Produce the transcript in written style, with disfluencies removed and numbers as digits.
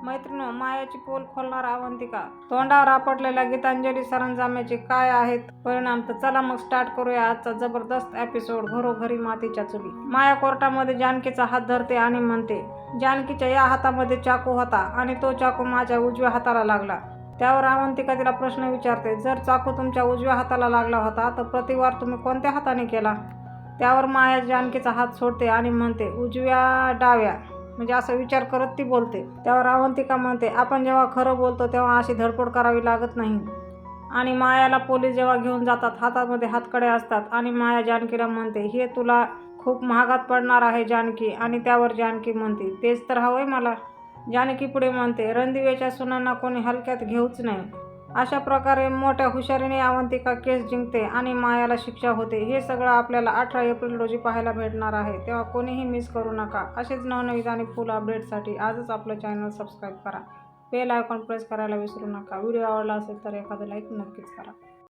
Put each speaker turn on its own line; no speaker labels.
मैत्रिणो, मायाची pole खोलणार Avantika, तोंडावर आपटलेल्या गीतांजली सरंजामाचे काय आहेत परिणाम? तर चला मग स्टार्ट करूया आजचा जबरदस्त एपिसोड, घरोघरी मातीच्या चुली. माया कोर्टामध्ये जानकीचा हात धरते आणि म्हणते, जानकीच्या या हातामध्ये चाकू होता आणि तो चाकू माझ्या उजव्या हाताला लागला. त्यावर अवंतिका तिला प्रश्न विचारते, जर चाकू तुमच्या उजव्या हाताला लागला होता तर प्रतिवार तुम्ही कोणत्या हाताने केला? त्यावर माया जानकीचा हात सोडते आणि म्हणते, उजव्या डाव्या, म्हणजे असं विचार करत ती बोलते. त्यावर अवंतिका म्हणते, आपण जेव्हा खरं बोलतो तेव्हा अशी धडपड करावी लागत नाही. आणि मायाला पोलीस जेव्हा घेऊन जातात, हातामध्ये हातकडे असतात आणि माया जानकीला म्हणते, हे तुला खूप महागात पडणार आहे जानकी. आणि त्यावर जानकी म्हणते, तेच तर हवंय मला. जानकी पुढे म्हणते, रणदिवेच्या सुनांना कोणी हलक्यात घेऊच नाही. अशा प्रकारे मोठ्या हुशारीने अवंतिका केस जिंकते आणि मायाला शिक्षा होते. हे सगळं आपल्याला 18 एप्रिल रोजी पाहायला भेटणार आहे, तेव्हा कोणीही मिस करू नका. असेच नवनवीन आणि फुल अपडेटसाठी आजच आपलं चॅनल सबस्क्राईब करा. बेल आयकॉन प्रेस करायला विसरू नका. व्हिडिओ आवडला असेल तर एखादं लाईक नक्कीच करा.